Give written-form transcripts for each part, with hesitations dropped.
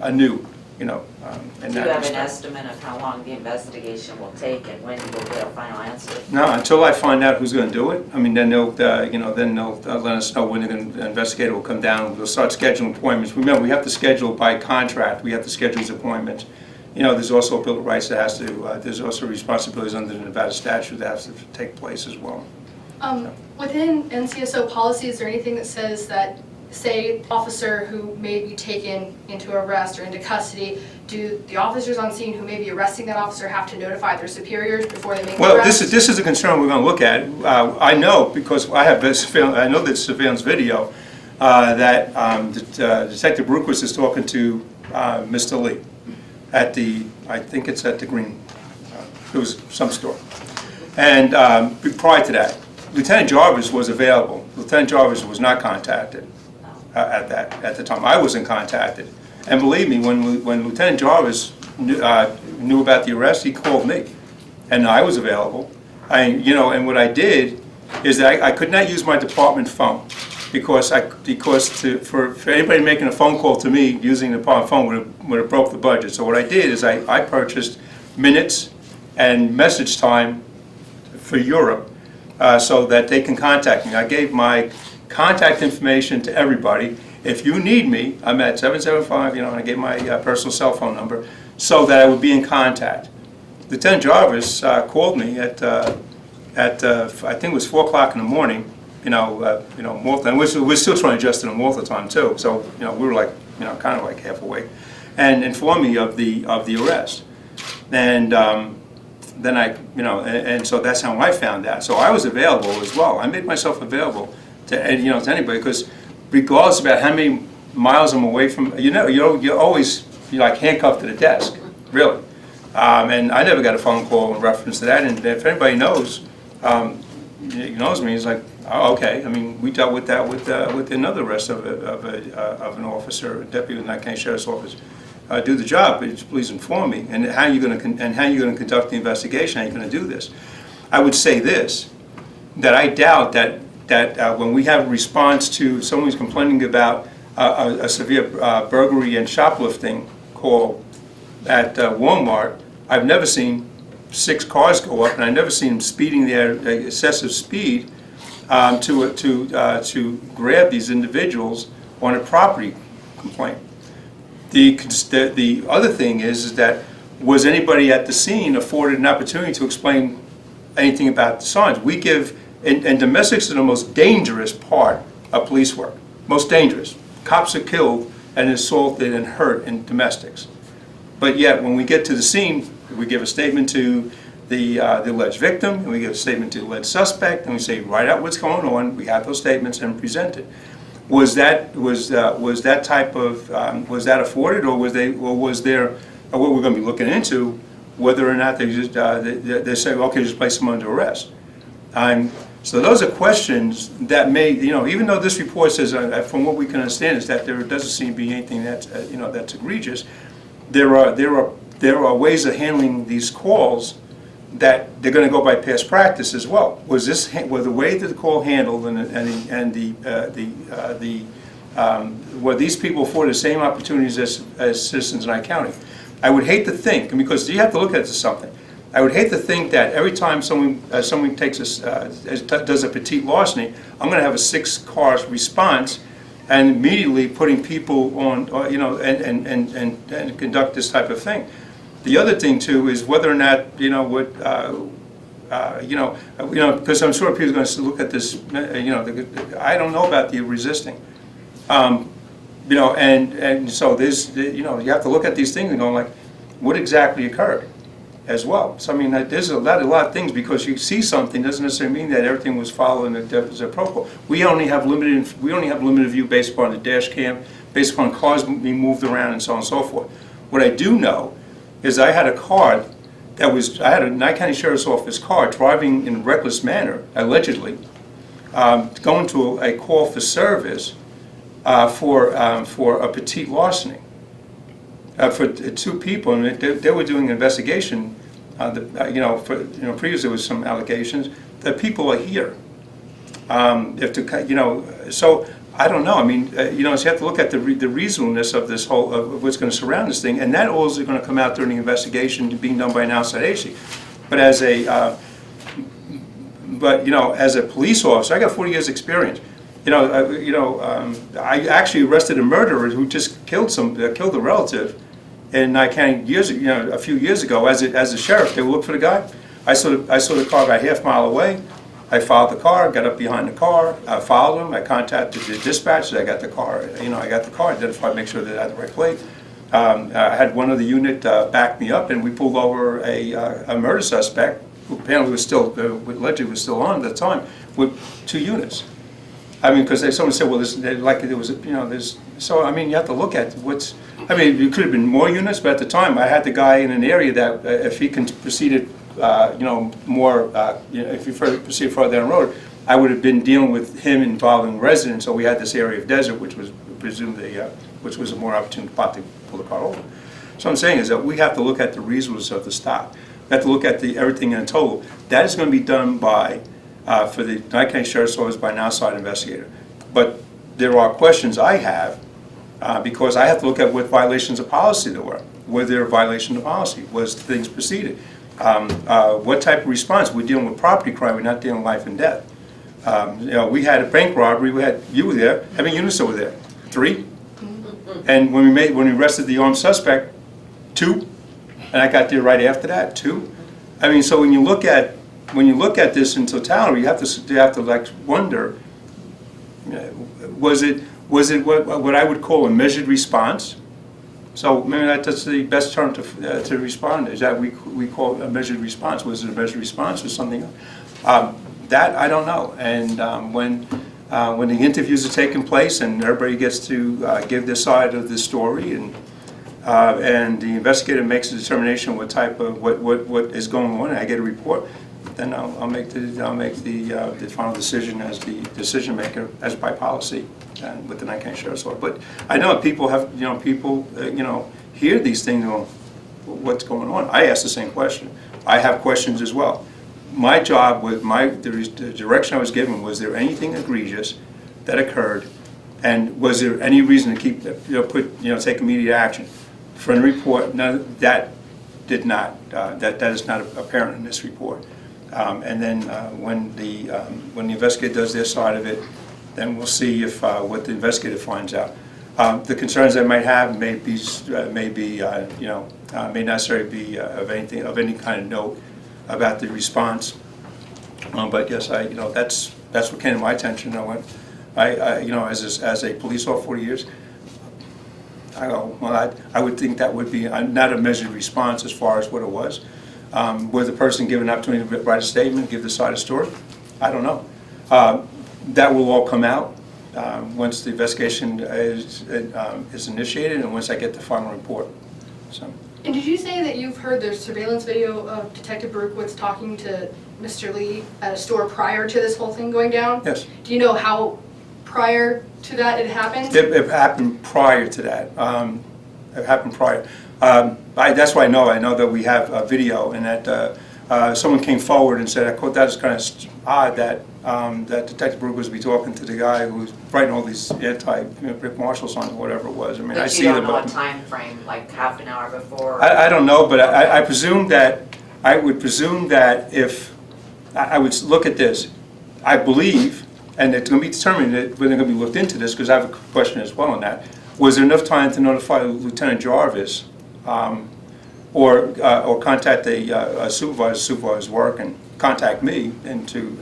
anew, in Do that you have an respect. estimate of how long the investigation will take and when you will get a final answer? No, until I find out who's going to do it. I mean, then they'll, then they'll let us know when the investigator will come down. We'll start scheduling appointments. Remember, we have to schedule by contract. We have to schedule these appointments. There's also a Bill of Rights that has to, there's also responsibilities under the Nevada statute that has to take place as well. Within NCSO policy, is there anything that says that, say, the officer who may be taken into arrest or into custody, do the officers on scene who may be arresting that officer have to notify their superiors before they make the Well, arrest? this is a concern we're going to look at. I know, because I know that surveillance video, that Detective Brookwas is talking to Mr. Lee at I think it's at the Green, it was some store. And prior to that, Lieutenant Jarvis was available. Lieutenant Jarvis was not contacted at the time. I wasn't contacted. And believe me, when Lieutenant Jarvis knew about the arrest, he called me, and I was available. And what I did is that I could not use my department phone because for anybody making a phone call to me using the department phone would have broke the budget. So what I did is I purchased minutes and message time for Europe so that they can contact me. I gave my contact information to everybody. If you need me, I'm at 775, and I gave my personal cell phone number so that I would be in contact. Lieutenant Jarvis called me at I think it was 4 o'clock in the morning, Malta, and we're still trying to adjust to the Malta time too. So we were like kind of like half awake, and informed me of the arrest, and then and so that's how I found out. So I was available as well. I made myself available to anybody, because regardless about how many miles I'm away from, you're always like handcuffed to the desk, really. And I never got a phone call in reference to that. And if anybody knows me, it's like, oh, okay. I mean, we dealt with that with another arrest of an officer, a deputy in the county sheriff's office. Do the job, but please inform me. And how you're going to conduct the investigation? How you're going to do this? I would say this: that I doubt that when we have a response to someone who's complaining about a severe burglary and shoplifting call at Walmart, I've never seen 6 cars go up, and I've never seen them speeding their excessive speed to grab these individuals on a property complaint. The other thing is that, was anybody at the scene afforded an opportunity to explain anything about the signs? We give, and domestics are the most dangerous part of police work, most dangerous. Cops are killed and assaulted and hurt in domestics. But yet, when we get to the scene, we give a statement to the alleged victim, and we give a statement to the alleged suspect, and we say, write out what's going on. We have those statements and present it. Was that type of was that afforded, or was there what we're going to be looking into, whether or not they just they say, okay, just place them under arrest. So those are questions that may, even though this report says, from what we can understand, is that there doesn't seem to be anything that's that's egregious. There are ways of handling these calls that they're going to go by past practice as well. Was the way that the call handled were these people afforded the same opportunities as citizens in our county? I would hate to think, and because you have to look at this as something, I would hate to think that every time someone does a petite larceny, I'm going to have a 6-car response and immediately putting people on, and conduct this type of thing. The other thing too is whether or not because I'm sure people are going to look at this. I don't know about the resisting, and so there's you have to look at these things and go like, what exactly occurred, as well. So I mean, there's a lot of things, because you see something doesn't necessarily mean that everything was following the protocol. We only have limited view based upon the dash cam, based upon cars being moved around and so on and so forth. What I do know is I had a car I had a Nye County Sheriff's Office car driving in a reckless manner, allegedly, going to a call for service for a petite larceny for 2 people, and they were doing an investigation. Previously there was some allegations that people are here. So I don't know. I mean, you know, so you have to look at the reasonableness of this whole, of what's going to surround this thing, and that all is going to come out during the investigation being done by an outside agency. But as a, you know, as a police officer, I got 40 years experience. I actually arrested a murderer who just killed a relative, and I can't a few years ago as a sheriff. They would look for the guy. I saw the car about half mile away. I followed the car, got up behind the car, I followed him. I contacted the dispatch. I got the car. I got the car, identified, make sure that I had the right plate. I had one of the unit back me up, and we pulled over a murder suspect who apparently was still, allegedly was still on at the time, with 2 units. I mean, because someone said, well, so I mean, you have to look at it could have been more units, but at the time, I had the guy in an area that if he proceeded, if he proceeded further down the road, I would have been dealing with him involving residents, so we had this area of desert, which was presumably, which was a more opportune spot to pull the car over. So I'm saying is that we have to look at the reasonableness of the stop. We have to look at everything in total. That is going to be done by, for the Nye County Sheriff's Office, by an outside investigator. But there are questions I have, because I have to look at what violations of policy there were. Were there violations of policy? Was things proceeded? What type of response? We're dealing with property crime. We're not dealing with life and death. We had a bank robbery. You were there. How many units were there? 3. And when we arrested the armed suspect, 2. And I got there right after that, 2. I mean, so when you look at this in totality, you have to like wonder, was it what I would call a measured response? So maybe that's the best term to respond, is that we call a measured response. Was it a measured response or something else? That I don't know. And when the interviews are taking place and everybody gets to give their side of the story, and the investigator makes a determination what is going on, and I get a report, then I'll make the final decision as the decision maker, as by policy, and with the Nye County Sheriff's Office. But I know people have hear these things, what's going on. I ask the same question. I have questions as well. My job with the direction I was given, was there anything egregious that occurred, and was there any reason to keep take immediate action? From the report, that did not. That is not apparent in this report. And then when the investigator does their side of it, then we'll see if what the investigator finds out. The concerns I might have may not necessarily be of any kind of note about the response. But yes, that's what came to my attention. As a police officer 40 years, I go, well, I would think that would be not a measured response as far as what it was. Was the person given an opportunity to write a statement, give the side of the story? I don't know. That will all come out once the investigation is initiated and once I get the final report. So. And did you say that you've heard the surveillance video of Detective Berkowitz talking to Mr. Lee at a store prior to this whole thing going down? Yes. Do you know how prior to that it happened? It happened prior to that. It happened prior. That's why I know that we have a video, and that someone came forward and said, I quote, that is kind of odd that Detective Berkowitz would be talking to the guy who's writing all these Rick Marshall songs or whatever it was. I mean, I see you don't know a time frame, like half an hour before? I don't know, but I presume that, I would presume that if, I would look at this, I believe, and it's going to be determined that we're going to be looked into this, because I have a question as well on that. Was there enough time to notify Lieutenant Jarvis, or contact a supervisor's work, and contact me, and to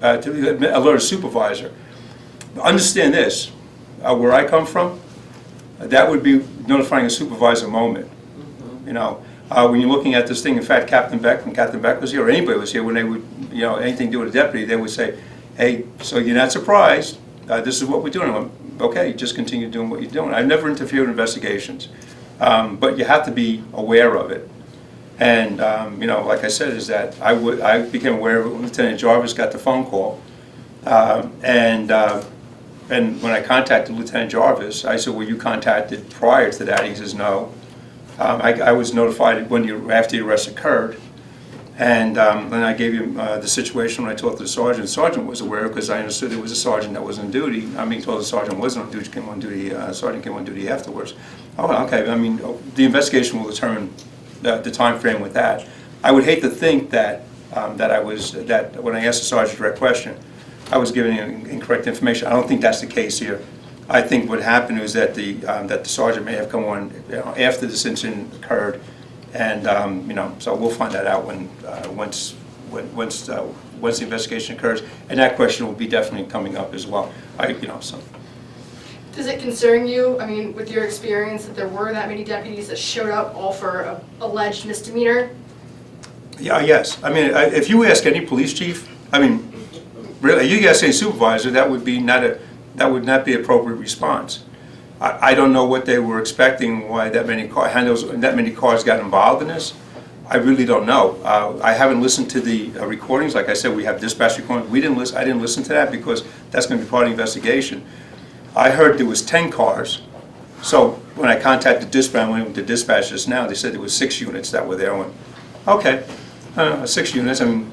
alert a supervisor? Understand this, where I come from, that would be notifying a supervisor moment. When you're looking at this thing, in fact, when Captain Beck was here, or anybody was here, when they would, anything to do with a deputy, they would say, hey, so you're not surprised, this is what we're doing. I went, okay, just continue doing what you're doing. I've never interfered in investigations, but you have to be aware of it. And, like I said, is that I became aware of it when Lieutenant Jarvis got the phone call. And when I contacted Lieutenant Jarvis, I said, were you contacted prior to that? He says, no. I was notified after the arrest occurred. And then I gave him the situation when I talked to the sergeant. The sergeant was aware because I understood there was a sergeant that was on duty. I mean, told the sergeant wasn't on duty, came on duty, sergeant came on duty afterwards. Oh, okay, I mean, the investigation will determine the time frame with that. I would hate to think that, that when I asked the sergeant a direct question, I was giving him incorrect information. I don't think that's the case here. I think what happened was that the sergeant may have come on after this incident occurred, and so we'll find that out once the investigation occurs, and that question will be definitely coming up as well. So. Does it concern you, I mean, with your experience, that there were that many deputies that showed up all for an alleged misdemeanor? Yeah, yes. I mean, if you ask any police chief, I mean, really, you ask any supervisor, that would not be appropriate response. I don't know what they were expecting, why that many cars got involved in this. I really don't know. I haven't listened to the recordings. Like I said, we have dispatch recordings. I didn't listen to that because that's going to be part of the investigation. I heard there was 10 cars. So when I contacted dispatch, I went to dispatch just now, they said there was 6 units that were there. I went, okay, 6 units. I mean,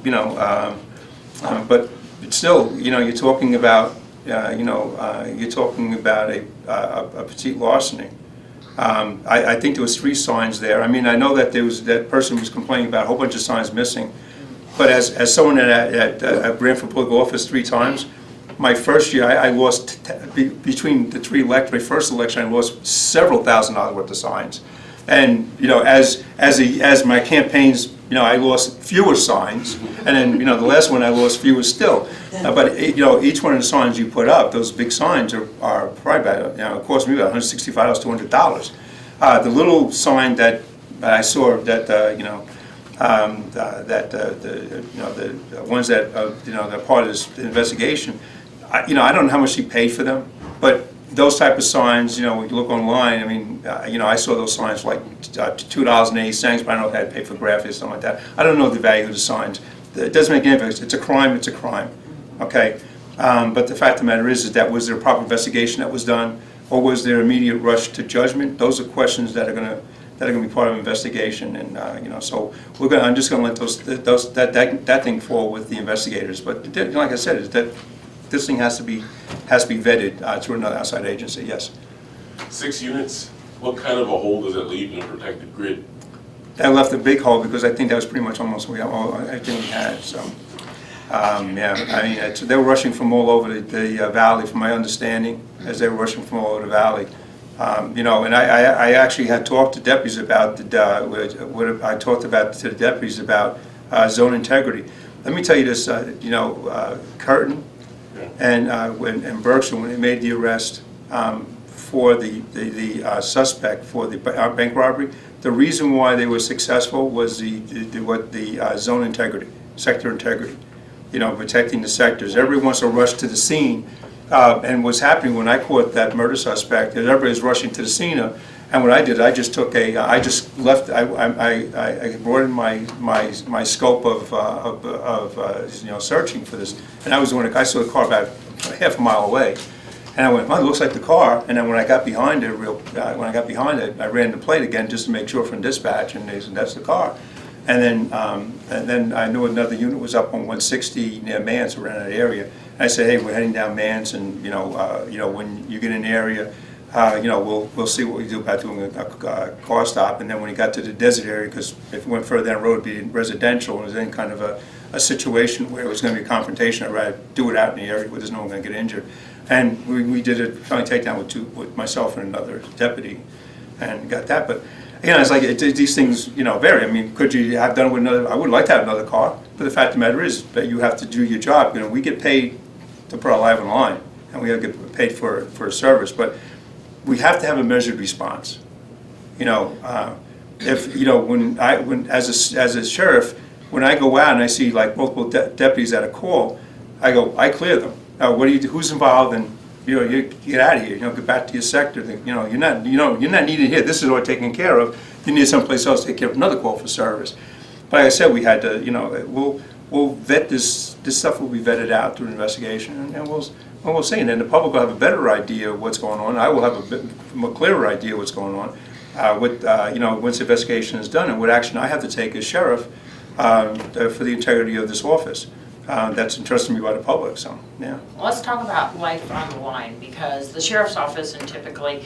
but still, you're talking about, you're talking about a petite larceny. I think there was 3 signs there. I mean, I know that that person was complaining about a whole bunch of signs missing. But as someone that ran for political office 3 times, my first year I lost between the 3 elections. My first election I lost several $1,000s worth of signs, and as my campaigns. I lost fewer signs, and then, the last one I lost fewer still. But, each one of the signs you put up, those big signs are probably about, it cost me about $165, $200. The little sign that I saw that, the ones that, that are part of this investigation, I don't know how much he paid for them, but those type of signs, when you look online, I mean, I saw those signs for like $2.80, but I don't know if I had to pay for graphics or something like that. I don't know the value of the signs. It doesn't make any difference. It's a crime, it's a crime, okay? But the fact of the matter is that was there a proper investigation that was done, or was there immediate rush to judgment? Those are questions that are going to be part of an investigation, and so I'm just going to let that thing fall with the investigators. But like I said, is that this thing has to be vetted through another outside agency. Yes. 6 units. What kind of a hole does it leave in a protected grid? That left a big hole because I think that was pretty much almost everything we had. So, yeah, I mean, they were rushing from all over the valley, from my understanding, as they were rushing from all over the valley. And I actually had talked to deputies about I talked about to the deputies about zone integrity. Let me tell you this, Curtin and Berkshire, when they made the arrest for the suspect for the bank robbery, the reason why they were successful was the zone integrity, sector integrity, protecting the sectors. Everyone wants to rush to the scene, and what's happening when I caught that murder suspect is everybody's rushing to the scene. And what I did, I just took I brought in my scope of searching for this, and I was doing I saw the car about half a mile away, and I went, well, it looks like the car. And then when I got behind it, I ran the plate again just to make sure from dispatch, and they said that's the car. And then I knew another unit was up on 160 near Mance, around that area. And I said, hey, we're heading down Mance, and when you get in the area. We'll see what we do about doing a car stop, and then when we got to the desert area, because if we went further down the road, it'd be residential, and it was any kind of a situation where it was going to be a confrontation. I'd rather do it out in the area where there's no one going to get injured. And we did a felony takedown with myself and another deputy, and got that. But it's like these things, vary. I mean, could you have done it with another? I would like to have another car, but the fact of the matter is that you have to do your job. We get paid to put our life on the line, and we have to get paid for a service, but we have to have a measured response. If when as a sheriff, when I go out and I see like multiple deputies at a call, I clear them. What do you do? Who's involved? And you get out of here. Get back to your sector. You're not needed here. This is all taken care of. You need someplace else to take care of another call for service. But like I said, we had to. We'll vet this. This stuff will be vetted out through an investigation, and we'll see. And then the public will have a better idea of what's going on. I will have a bit more clearer idea of what's going on. Once the investigation is done, and what action I have to take as sheriff for the integrity of this office. That's entrusted to me by the public, so, yeah. Let's talk about life on the line, because the sheriff's office and typically